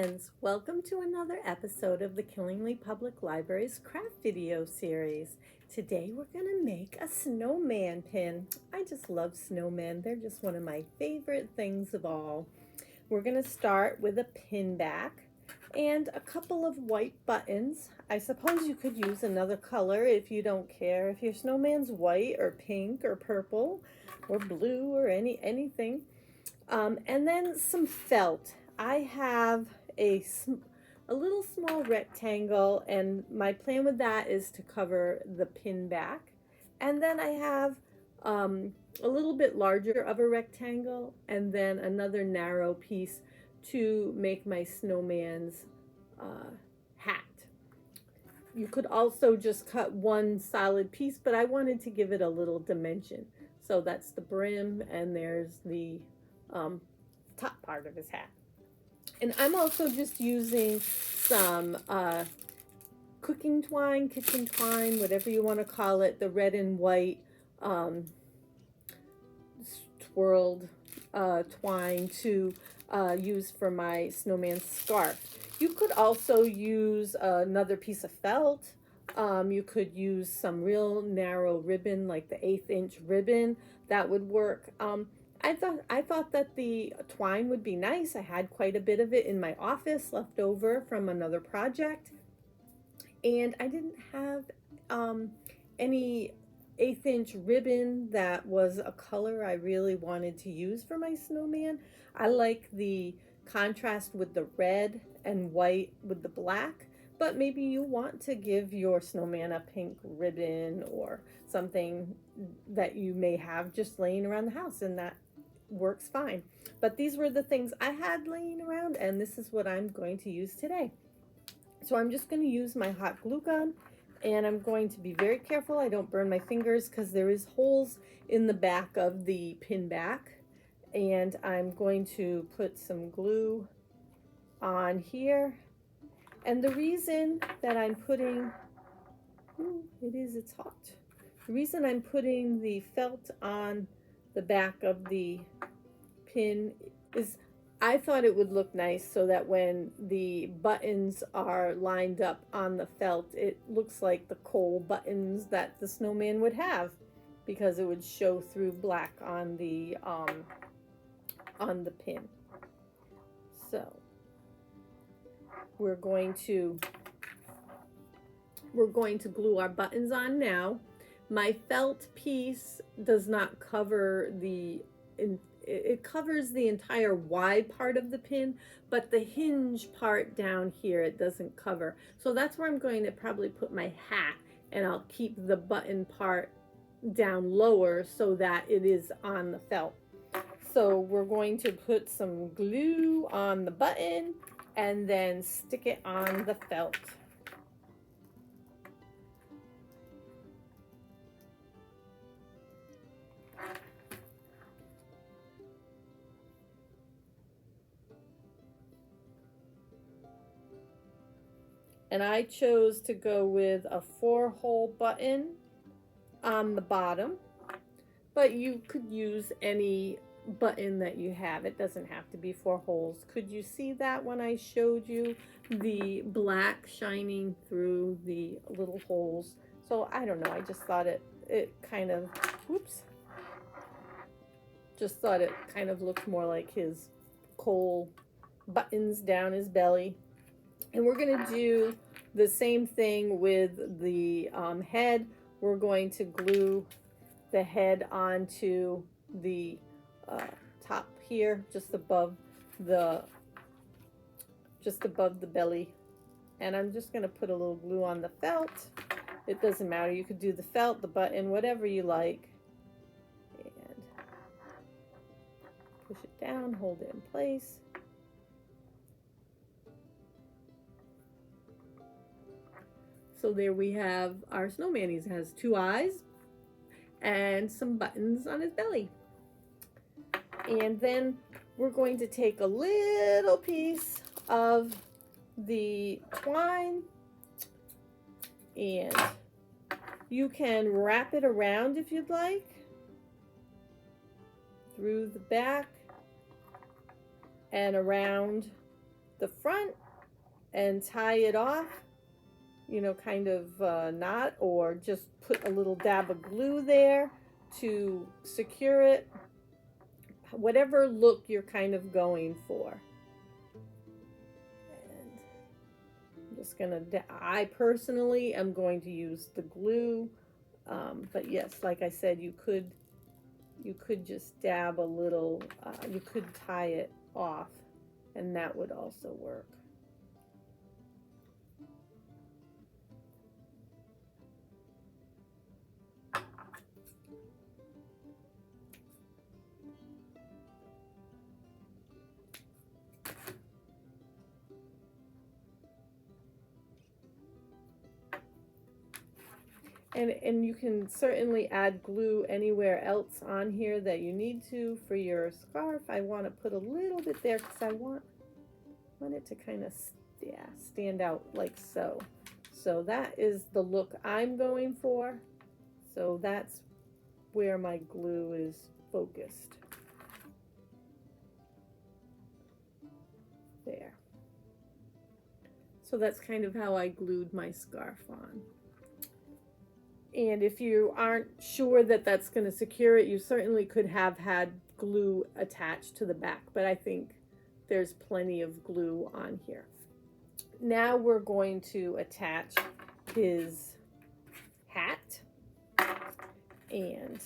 friends, welcome to another episode of the Killingly Public Library's craft video series. Today we're going to make a snowman pin. I just love snowmen. They're just one of my favorite things of all. We're going to start with a pin back and a couple of white buttons. I suppose you could use another color if you don't care. If your snowman's white or pink or purple or blue or anything. And then some felt. I have a little small rectangle, and my plan with that is to cover the pin back. And then I have a little bit larger of a rectangle, and then another narrow piece to make my snowman's hat. You could also just cut one solid piece, but I wanted to give it a little dimension. So that's the brim, and there's the top part of his hat. And I'm also just using some cooking twine, kitchen twine, whatever you want to call it, the red and white twirled twine to use for my snowman scarf. You could also use another piece of felt. You could use some real narrow ribbon, like the 1/8 inch ribbon. That would work. I thought that the twine would be nice. I had quite a bit of it in my office left over from another project. And I didn't have any 1/8 inch ribbon that was a color I really wanted to use for my snowman. I like the contrast with the red and white with the black, but maybe you want to give your snowman a pink ribbon or something that you may have just laying around the house, and that works fine. But these were the things I had laying around, and this is what I'm going to use today. So I'm just going to use my hot glue gun, and I'm going to be very careful I don't burn my fingers because there is holes in the back of the pin back. And I'm going to put some glue on here. And the reason that I'm putting, it's hot. The reason I'm putting the felt on the back of the pin is I thought it would look nice so that when the buttons are lined up on the felt, it looks like the coal buttons that the snowman would have, because it would show through black on the pin. So we're going to glue our buttons on now. My felt piece does not cover it covers the entire wide part of the pin, but the hinge part down here it doesn't cover. So that's where I'm going to probably put my hat, and I'll keep the button part down lower so that it is on the felt. So we're going to put some glue on the button and then stick it on the felt. And I chose to go with a 4-hole button on the bottom, but you could use any button that you have. It doesn't have to be 4 holes. Could you see that when I showed you the black shining through the little holes? So I don't know, I just thought it kind of, just thought it kind of looked more like his coal buttons down his belly. And we're going to do the same thing with the head. We're going to glue the head onto the top here, just above the belly. And I'm just going to put a little glue on the felt. It doesn't matter. You could do the felt, the button, whatever you like. And push it down, hold it in place. So there we have our snowman. He has 2 eyes and some buttons on his belly. And then we're going to take a little piece of the twine, and you can wrap it around if you'd like, through the back and around the front and tie it off, you know, kind of knot, or just put a little dab of glue there to secure it, whatever look you're kind of going for. And I'm just gonna, I personally am going to use the glue, but yes, like I said, you could just dab a little, you could tie it off, and that would also work. And you can certainly add glue anywhere else on here that you need to for your scarf. I want to put a little bit there because I want it to kind of stand out like so. So that is the look I'm going for. So that's where my glue is focused. There. So that's kind of how I glued my scarf on. And if you aren't sure that that's going to secure it, you certainly could have had glue attached to the back, but I think there's plenty of glue on here. Now we're going to attach his hat and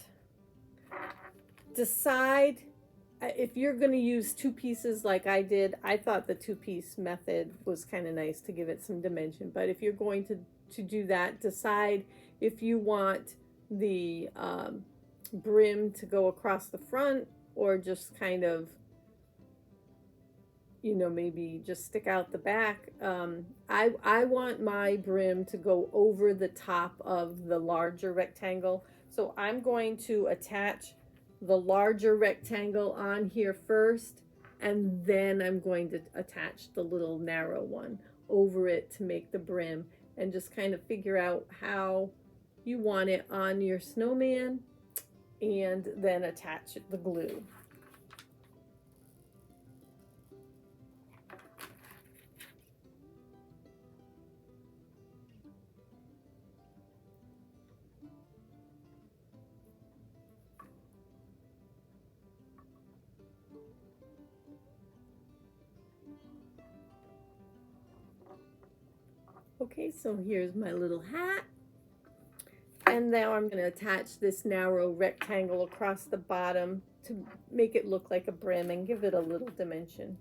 decide if you're going to use two pieces like I did. I thought the two-piece method was kind of nice to give it some dimension, but if you're going to do that, decide if you want the brim to go across the front or just kind of, you know, maybe just stick out the back. I want my brim to go over the top of the larger rectangle. So I'm going to attach the larger rectangle on here first, and then I'm going to attach the little narrow one over it to make the brim, and just kind of figure out how you want it on your snowman, and then attach the glue. Okay, so here's my little hat. And now I'm going to attach this narrow rectangle across the bottom to make it look like a brim and give it a little dimension.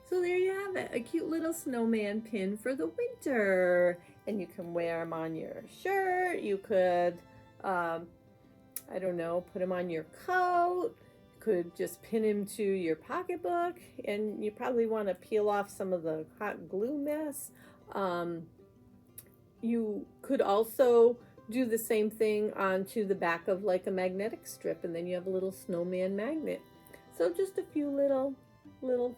So there you have it, a cute little snowman pin for the winter. And you can wear them on your shirt. You could, I don't know, put them on your coat. You could just pin him to your pocketbook. And you probably want to peel off some of the hot glue mess. You could also do the same thing onto the back of like a magnetic strip, and then you have a little snowman magnet. So just a few little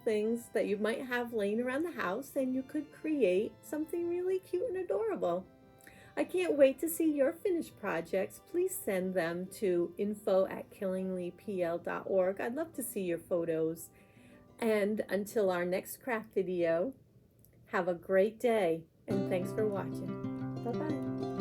things that you might have laying around the house, and you could create something really cute and adorable. I can't wait to see your finished projects. Please send them to info@killinglypl.org. I'd love to see your photos. And until our next craft video, have a great day, and thanks for watching. Bye-bye.